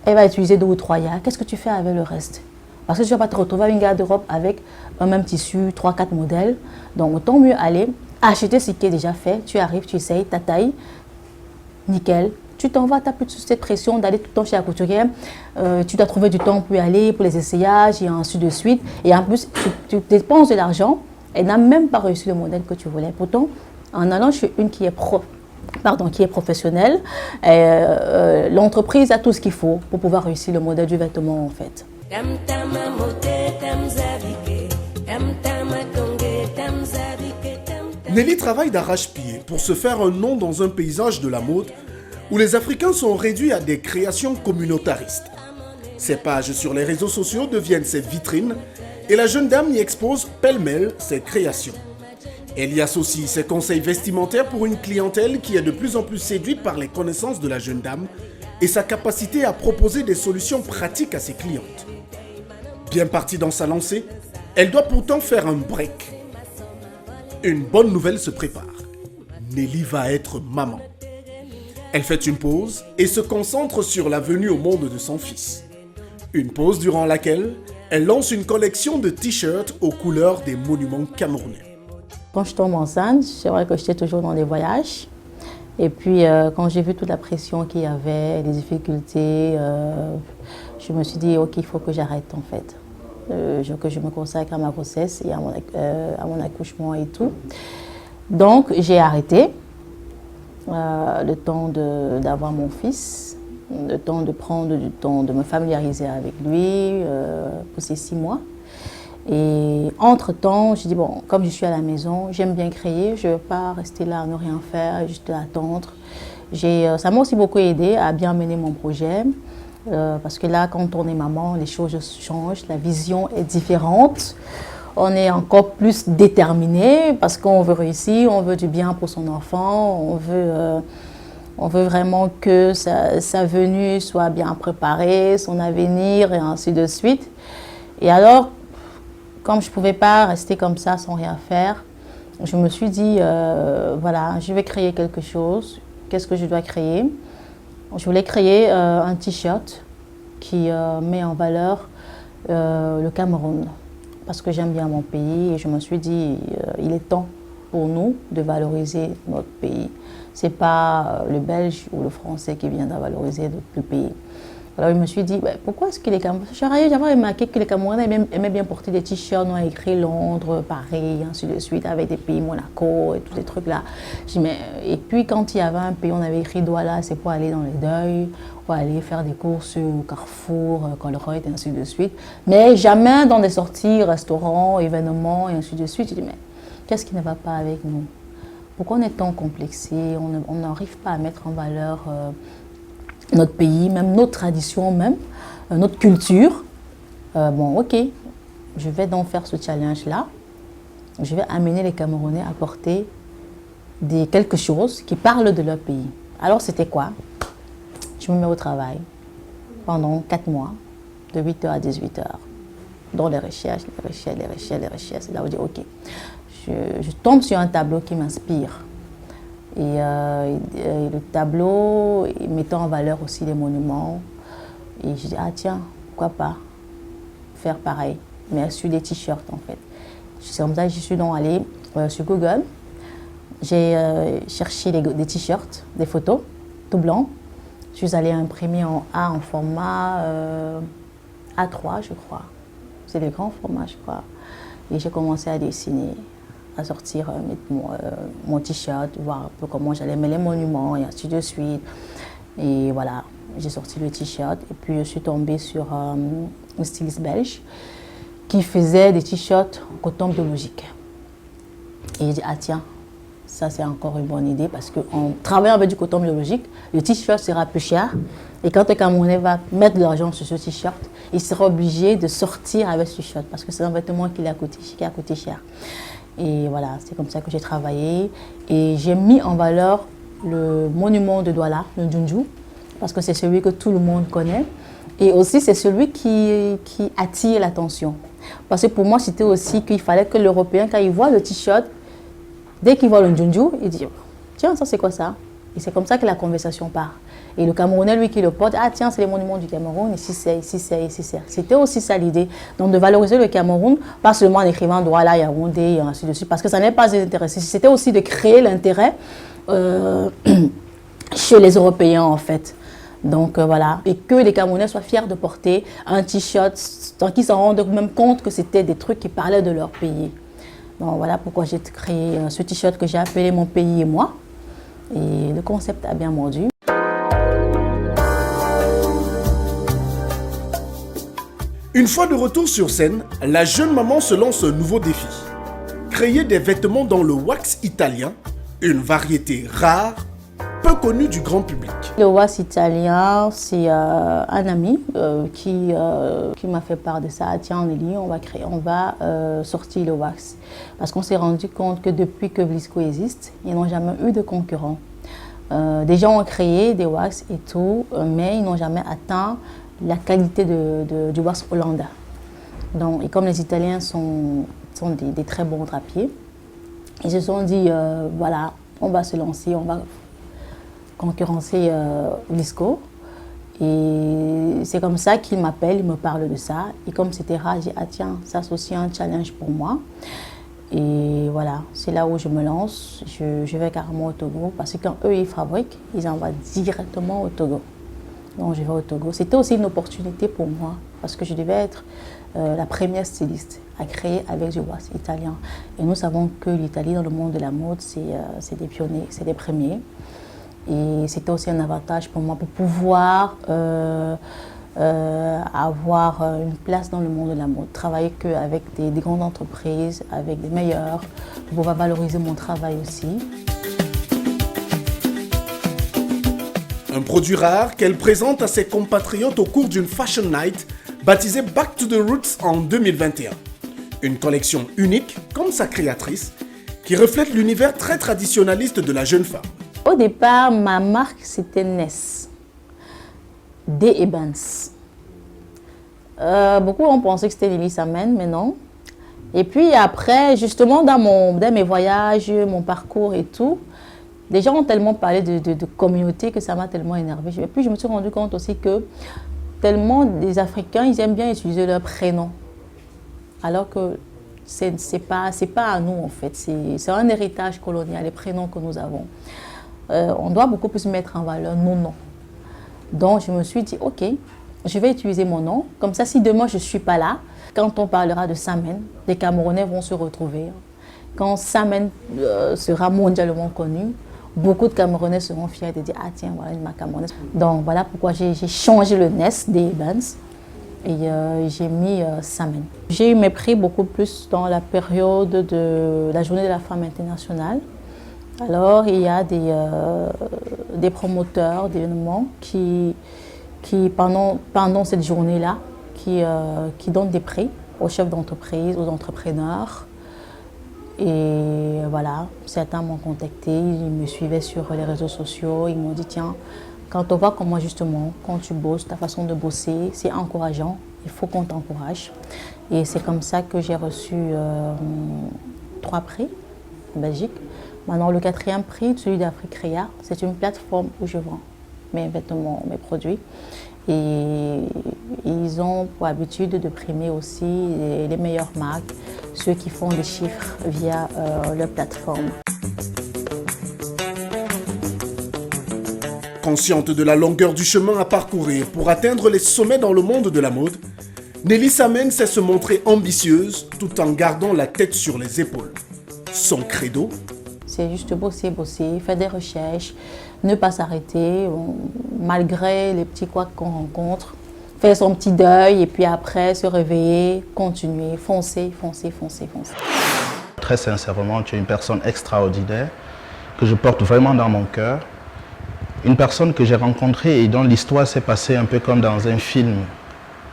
elle va utiliser 2 ou 3 yards. Qu'est-ce que tu fais avec le reste? Parce que tu ne vas pas te retrouver à une garde-robe avec un même tissu, 3-4 modèles. Donc, autant mieux aller acheter ce qui est déjà fait. Tu arrives, tu essayes, ta taille, nickel. Tu t'en vas, tu n'as plus cette pression d'aller tout le temps chez la couturière. Tu dois trouver du temps pour y aller, pour les essayages et ainsi de suite. Et en plus, tu dépenses de l'argent. Elle n'a même pas reçu le modèle que tu voulais. Pourtant, en allant chez une qui est professionnelle, l'entreprise a tout ce qu'il faut pour pouvoir réussir le modèle du vêtement en fait. Nelly travaille d'arrache-pied pour se faire un nom dans un paysage de la mode où les Africains sont réduits à des créations communautaristes. Ses pages sur les réseaux sociaux deviennent ses vitrines et la jeune dame y expose pêle-mêle ses créations. Elle y associe ses conseils vestimentaires pour une clientèle qui est de plus en plus séduite par les connaissances de la jeune dame et sa capacité à proposer des solutions pratiques à ses clientes. Bien partie dans sa lancée, elle doit pourtant faire un break. Une bonne nouvelle se prépare. Nelly va être maman. Elle fait une pause et se concentre sur la venue au monde de son fils. Une pause durant laquelle elle lance une collection de t-shirts aux couleurs des monuments camerounais. Quand je tombe enceinte, c'est vrai que j'étais toujours dans les voyages. Et puis, quand j'ai vu toute la pression qu'il y avait, les difficultés, je me suis dit, ok, il faut que j'arrête en fait. Que je me consacre à ma grossesse et à mon accouchement et tout. Donc, j'ai arrêté le temps d'avoir mon fils, le temps de prendre du temps, de me familiariser avec lui pour ces 6 mois. Et entre-temps, j'ai dit, bon, comme je suis à la maison, j'aime bien créer, je ne veux pas rester là à ne rien faire, juste attendre. Ça m'a aussi beaucoup aidé à bien mener mon projet. Parce que là, quand on est maman, les choses changent, la vision est différente. On est encore plus déterminé parce qu'on veut réussir, on veut du bien pour son enfant, on veut vraiment que sa venue soit bien préparée, son avenir et ainsi de suite. Et alors, comme je ne pouvais pas rester comme ça sans rien faire, je me suis dit, voilà, je vais créer quelque chose. Qu'est-ce que je dois créer? Je voulais créer un t-shirt qui met en valeur le Cameroun. Parce que j'aime bien mon pays et je me suis dit, il est temps pour nous de valoriser notre pays. Ce n'est pas le Belge ou le Français qui vient de valoriser le pays. Alors je me suis dit, pourquoi est-ce que les Camerounais... J'avais remarqué que les Camerounais aimaient bien porter des t-shirts, on a écrit Londres, Paris, ainsi de suite, avec des pays, Monaco et tous ces trucs-là. Et puis quand il y avait un pays, on avait écrit Douala, c'est pour aller dans les deuils, pour aller faire des courses au Carrefour, Colruyt et ainsi de suite. Mais jamais dans des sorties, restaurants, événements et ainsi de suite. Je dis, mais qu'est-ce qui ne va pas avec nous? Pourquoi on est tant complexé? On n'arrive pas à mettre en valeur notre pays, même notre tradition, même notre culture. Bon, ok, je vais donc faire ce challenge-là. Je vais amener les Camerounais à porter quelque chose qui parle de leur pays. Alors, c'était quoi? Je me mets au travail pendant 4 mois, de 8h à 18h, dans les recherches. C'est là où je dis, ok, je tombe sur un tableau qui m'inspire. Et le tableau mettant en valeur aussi les monuments. Et je dis, ah tiens, pourquoi pas faire pareil, mais sur des t-shirts en fait. C'est comme ça que je suis donc allée sur Google. J'ai cherché des t-shirts, des photos, tout blanc. Je suis allée imprimer en format A3, je crois. C'est le grand format, je crois. Et j'ai commencé à dessiner, à sortir mon t-shirt, voir un peu comment j'allais mettre les monuments et ainsi de suite. Et voilà, j'ai sorti le t-shirt et puis je suis tombée sur un styliste belge qui faisait des t-shirts en coton biologique. Et j'ai dit, ah tiens, ça c'est encore une bonne idée parce qu'en travaillant avec du coton biologique, le t-shirt sera plus cher. Et quand un Camerounais va mettre de l'argent sur ce t-shirt, il sera obligé de sortir avec ce t-shirt parce que c'est un vêtement qui a coûté cher. Et voilà, c'est comme ça que j'ai travaillé. Et j'ai mis en valeur le monument de Douala, le Njunju, parce que c'est celui que tout le monde connaît. Et aussi, c'est celui qui attire l'attention. Parce que pour moi, c'était aussi qu'il fallait que l'Européen, quand il voit le t-shirt, dès qu'il voit le Njunju, il dit « Tiens, ça c'est quoi ça ?» Et c'est comme ça que la conversation part. Et le Camerounais, lui, qui le porte, « Ah tiens, c'est les monuments du Cameroun, ici c'est, ici c'est, ici c'est. » C'était aussi ça l'idée. Donc de valoriser le Cameroun, pas seulement en écrivant Douala, Yaoundé, et ainsi de suite, parce que ça n'est pas intéressant. C'était aussi de créer l'intérêt chez les Européens, en fait. Donc voilà, et que les Camerounais soient fiers de porter un t-shirt, tant qu'ils s'en rendent même compte que c'était des trucs qui parlaient de leur pays. Donc voilà pourquoi j'ai créé ce t-shirt que j'ai appelé Mon pays et moi. Et le concept a bien mordu. Une fois de retour sur scène, la jeune maman se lance un nouveau défi. Créer des vêtements dans le wax italien, une variété rare, peu connue du grand public. Le wax italien, c'est un ami qui m'a fait part de ça. Tiens, Nelly, on va sortir le wax. Parce qu'on s'est rendu compte que depuis que Vlisco existe, ils n'ont jamais eu de concurrents. Des gens ont créé des wax et tout, mais ils n'ont jamais atteint la qualité du wax hollandais. Donc, et comme les Italiens sont des très bons drapiers, ils se sont dit, voilà, on va se lancer, on va concurrencer Vlisco. Et c'est comme ça qu'il m'appelle, il me parle de ça. Et comme c'était rare, j'ai dit, ah tiens, ça c'est aussi un challenge pour moi. Et voilà, c'est là où je me lance. Je vais carrément au Togo parce que quand eux, ils fabriquent, ils envoient directement au Togo. Donc je vais au Togo. C'était aussi une opportunité pour moi parce que je devais être la première styliste à créer avec du wax italien. Et nous savons que l'Italie, dans le monde de la mode, c'est des pionniers, c'est des premiers. Et c'était aussi un avantage pour moi pour pouvoir avoir une place dans le monde de la mode. Travailler qu'avec des grandes entreprises, avec des meilleurs, pour pouvoir valoriser mon travail aussi. Un produit rare qu'elle présente à ses compatriotes au cours d'une Fashion Night baptisée Back to the Roots en 2021. Une collection unique, comme sa créatrice, qui reflète l'univers très traditionnaliste de la jeune femme. Au départ, ma marque, c'était Ness, D. Evans. Beaucoup ont pensé que c'était Lily Samen, mais non. Et puis après, justement, dans mes voyages, mon parcours et tout, les gens ont tellement parlé de communauté que ça m'a tellement énervée. Et puis je me suis rendu compte aussi que tellement les Africains, ils aiment bien utiliser leur prénom. Alors que c'est pas à nous en fait, c'est un héritage colonial, les prénoms que nous avons. On doit beaucoup plus mettre en valeur nos noms. Donc je me suis dit, ok, je vais utiliser mon nom. Comme ça, si demain je ne suis pas là, quand on parlera de Samen, les Camerounais vont se retrouver. Quand Samen sera mondialement connu, beaucoup de Camerounais seront fiers de dire « Ah tiens, voilà une marque camerounaise ». Donc voilà pourquoi j'ai changé le Ness des Evans et j'ai mis Samen. J'ai eu mes prix beaucoup plus dans la période de la Journée de la Femme internationale. Alors il y a des promoteurs d'événements qui pendant cette journée-là, qui donnent des prix aux chefs d'entreprise, aux entrepreneurs. Et voilà, certains m'ont contacté, ils me suivaient sur les réseaux sociaux, ils m'ont dit tiens, quand on voit comment justement, quand tu bosses, ta façon de bosser, c'est encourageant, il faut qu'on t'encourage. Et c'est comme ça que j'ai reçu 3 prix en Belgique. Maintenant, le 4e prix, celui d'Afrique Créa, c'est une plateforme où je vends mes vêtements, mes produits. Et ils ont pour habitude de primer aussi les meilleures marques, ceux qui font des chiffres via leur plateforme. Consciente de la longueur du chemin à parcourir pour atteindre les sommets dans le monde de la mode, Nelly Samen sait se montrer ambitieuse tout en gardant la tête sur les épaules. Son credo ? C'est juste bosser, faire des recherches, ne pas s'arrêter, malgré les petits couacs qu'on rencontre, faire son petit deuil et puis après se réveiller, continuer, foncer. Très sincèrement, tu es une personne extraordinaire que je porte vraiment dans mon cœur. Une personne que j'ai rencontrée et dont l'histoire s'est passée un peu comme dans un film.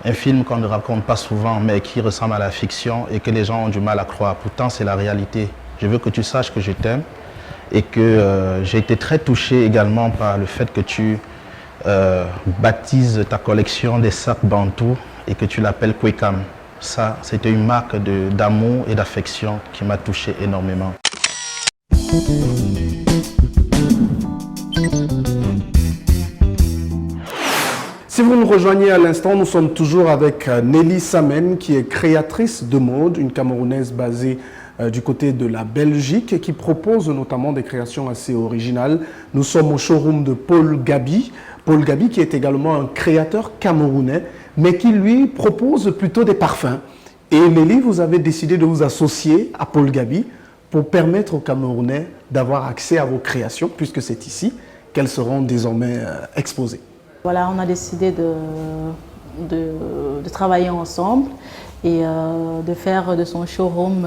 Un film qu'on ne raconte pas souvent mais qui ressemble à la fiction et que les gens ont du mal à croire. Pourtant, c'est la réalité. Je veux que tu saches que je t'aime et que j'ai été très touché également par le fait que tu baptises ta collection des sacs Bantou et que tu l'appelles Kwekam. Ça, c'était une marque d'amour et d'affection qui m'a touché énormément. Si vous nous rejoignez à l'instant, nous sommes toujours avec Nelly Samen, qui est créatrice de mode, une Camerounaise basée du côté de la Belgique et qui propose notamment des créations assez originales. Nous sommes au showroom de Paul Gaby. Paul Gaby qui est également un créateur camerounais, mais qui lui propose plutôt des parfums. Et Nelly, vous avez décidé de vous associer à Paul Gaby pour permettre aux Camerounais d'avoir accès à vos créations, puisque c'est ici qu'elles seront désormais exposées. Voilà, on a décidé de travailler ensemble et de faire de son showroom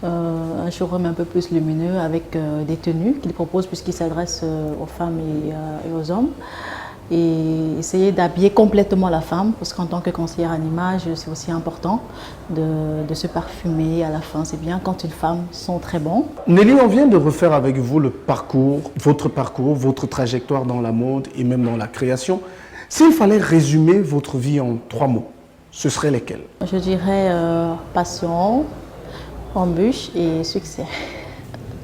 un showroom un peu plus lumineux avec des tenues qu'il propose puisqu'il s'adresse aux femmes et aux hommes. Et essayer d'habiller complètement la femme parce qu'en tant que conseillère en image, c'est aussi important de se parfumer à la fin. C'est bien quand une femme sent très bon. Nelly, on vient de refaire avec vous le parcours, votre trajectoire dans la mode et même dans la création. S'il fallait résumer votre vie en 3 mots, ce seraient lesquels? Je dirais passion, embûche et succès.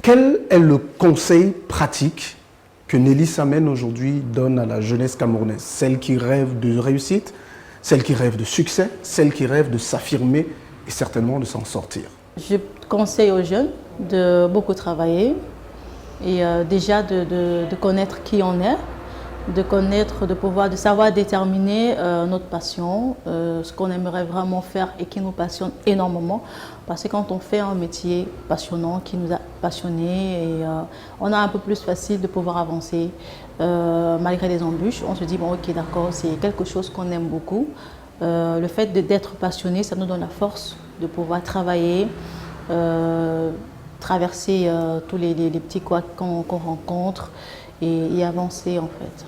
Quel est le conseil pratique que Nelly Samen aujourd'hui donne à la jeunesse camerounaise? Celle qui rêve de réussite, celle qui rêve de succès, celle qui rêve de s'affirmer et certainement de s'en sortir. Je conseille aux jeunes de beaucoup travailler et déjà de connaître qui on est, de savoir déterminer notre passion, ce qu'on aimerait vraiment faire et qui nous passionne énormément. Parce que quand on fait un métier passionnant, qui nous a passionnés, et on a un peu plus facile de pouvoir avancer malgré les embûches. On se dit, bon ok d'accord, c'est quelque chose qu'on aime beaucoup. Le fait d'être passionné, ça nous donne la force de pouvoir travailler, traverser tous les petits couacs qu'on rencontre et avancer en fait.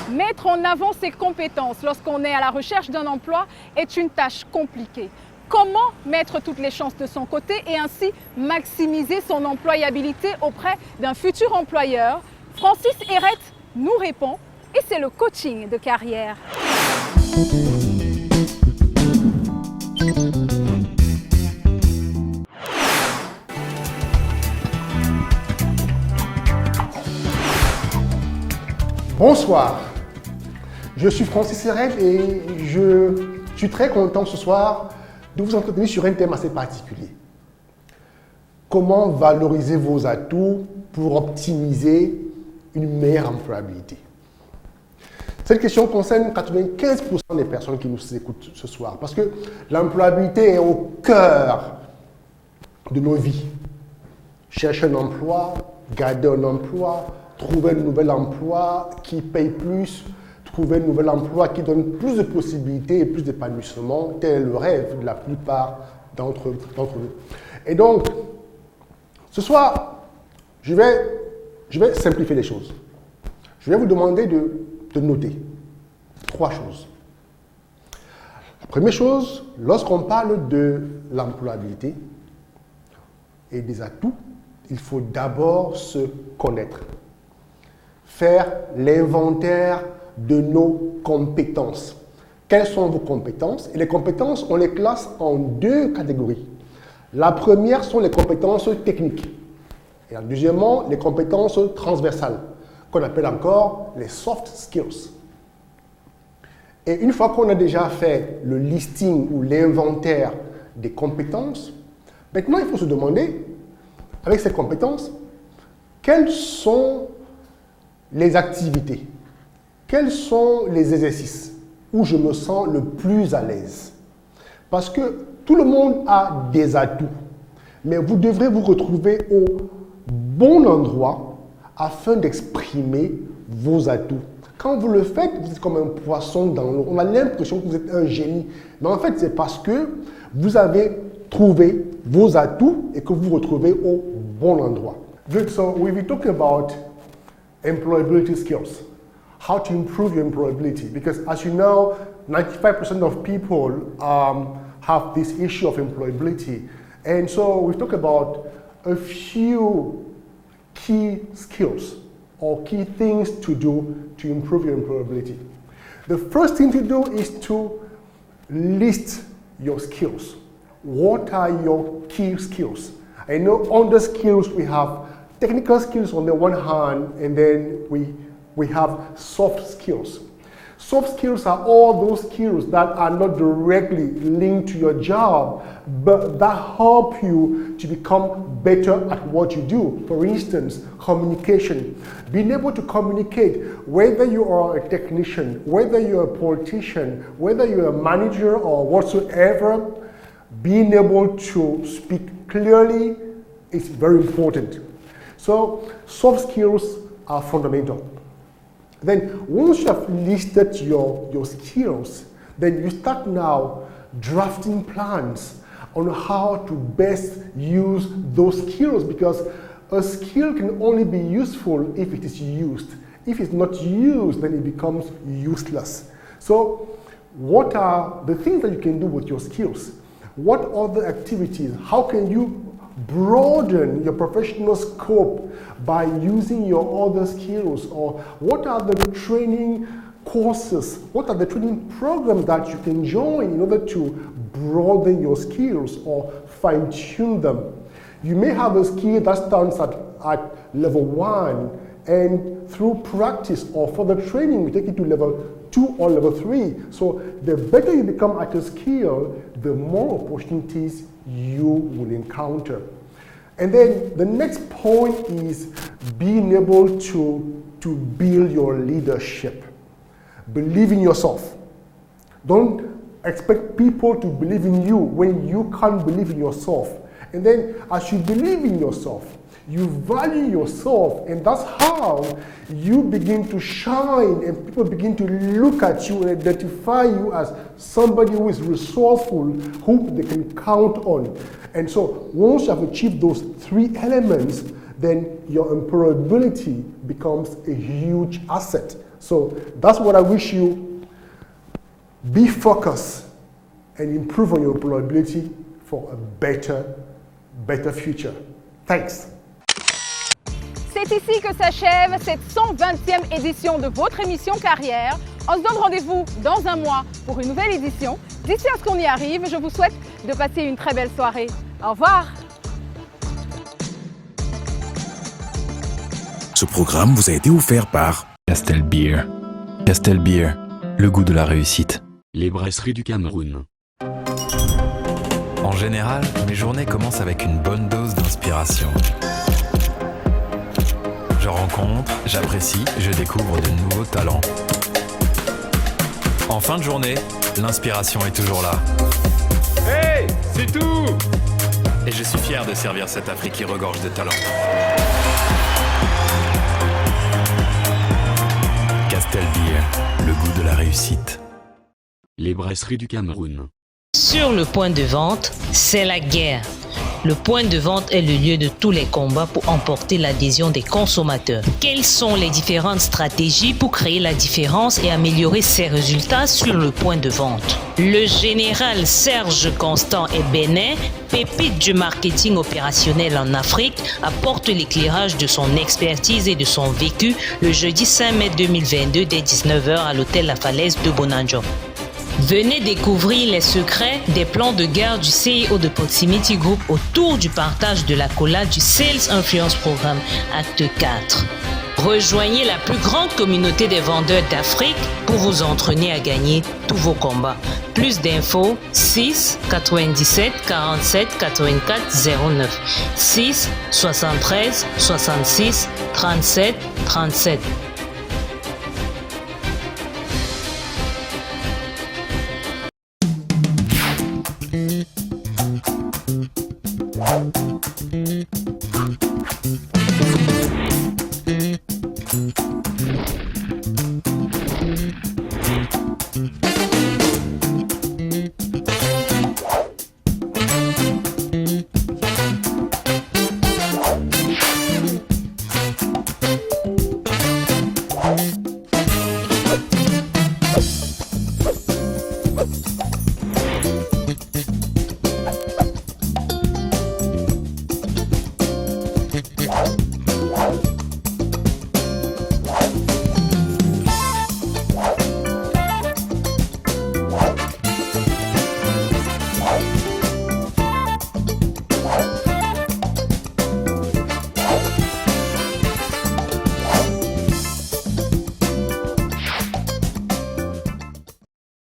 Mettre en avant ses compétences lorsqu'on est à la recherche d'un emploi est une tâche compliquée. Comment mettre toutes les chances de son côté et ainsi maximiser son employabilité auprès d'un futur employeur? Francis Hérette nous répond et c'est le coaching de carrière. Bonsoir, je suis Francis Hérette et je suis très content ce soir de vous entretenir sur un thème assez particulier. Comment valoriser vos atouts pour optimiser une meilleure employabilité? Cette question concerne 95% des personnes qui nous écoutent ce soir parce que l'employabilité est au cœur de nos vies. Chercher un emploi, garder un emploi, trouver un nouvel emploi qui paye plus, trouver un nouvel emploi qui donne plus de possibilités et plus d'épanouissement, tel est le rêve de la plupart d'entre nous. Et donc, ce soir, je vais simplifier les choses. Je vais vous demander de noter 3 choses. La première chose, lorsqu'on parle de l'employabilité et des atouts, il faut d'abord se connaître. Faire l'inventaire de nos compétences. Quelles sont vos compétences? Et les compétences, on les classe en 2 catégories. La première sont les compétences techniques. Et deuxièmement, les compétences transversales, qu'on appelle encore les soft skills. Et une fois qu'on a déjà fait le listing ou l'inventaire des compétences, maintenant il faut se demander, avec ces compétences, quelles sont les activités, quels sont les exercices où je me sens le plus à l'aise. Parce que tout le monde a des atouts, mais vous devrez vous retrouver au bon endroit afin d'exprimer vos atouts. Quand vous le faites, vous êtes comme un poisson dans l'eau. On a l'impression que vous êtes un génie, mais en fait c'est parce que vous avez trouvé vos atouts et que vous vous retrouvez au bon endroit. Good, so we'll be talking about employability skills, how to improve your employability, because as you know, 95% of people have this issue of employability, and so we've talked about a few key skills or key things to do to improve your employability. The first thing to do is to list your skills. What are your key skills? I know under skills we have technical skills on the one hand, and then we have soft skills. Soft skills are all those skills that are not directly linked to your job, but that help you to become better at what you do. For instance, communication. Being able to communicate, whether you are a technician, whether you're a politician, whether you're a manager or whatsoever, being able to speak clearly is very important. So soft skills are fundamental. Then once you have listed your skills, then you start now drafting plans on how to best use those skills, because a skill can only be useful if it is used. If it's not used, then it becomes useless. So what are the things that you can do with your skills? What other activities? How can you broaden your professional scope by using your other skills? Or what are the training courses, what are the training programs that you can join in order to broaden your skills or fine-tune them? You may have a skill that starts at level 1, and through practice or further training we take it to level 2 or level 3. So the better you become at a skill, the more opportunities you will encounter. And then the next point is being able to build your leadership. Believe in yourself. Don't expect people to believe in you when you can't believe in yourself. And then as you believe in yourself, you value yourself, and that's how you begin to shine and people begin to look at you and identify you as somebody who is resourceful, who they can count on. And so once you have achieved those three elements, then your employability becomes a huge asset. So that's what I wish you. Be focused and improve on your employability for a better future. Thanks. C'est ici que s'achève cette 120e édition de votre émission Carrière. On se donne rendez-vous dans un mois pour une nouvelle édition. D'ici à ce qu'on y arrive, je vous souhaite de passer une très belle soirée. Au revoir. Ce programme vous a été offert par Castel Beer. Castel Beer, le goût de la réussite. Les brasseries du Cameroun. En général, mes journées commencent avec une bonne dose d'inspiration. Je rencontre, j'apprécie, je découvre de nouveaux talents. En fin de journée, l'inspiration est toujours là. Hey, c'est tout! Et je suis fier de servir cette Afrique qui regorge de talent. Castel Beer, le goût de la réussite. Les brasseries du Cameroun. Sur le point de vente, c'est la guerre. Le point de vente est le lieu de tous les combats pour emporter l'adhésion des consommateurs. Quelles sont les différentes stratégies pour créer la différence et améliorer ses résultats sur le point de vente? Le général Serge Constant et Bénin, pépite du marketing opérationnel en Afrique, apporte l'éclairage de son expertise et de son vécu le jeudi 5 mai 2022 dès 19h à l'hôtel La Falaise de Bonanjo. Venez découvrir les secrets des plans de guerre du CEO de Proximity Group autour du partage de l'accolade du Sales Influence Programme, acte 4. Rejoignez la plus grande communauté des vendeurs d'Afrique pour vous entraîner à gagner tous vos combats. Plus d'infos, 6 97 47 84 09. 6 73 66 37 37. Thank you.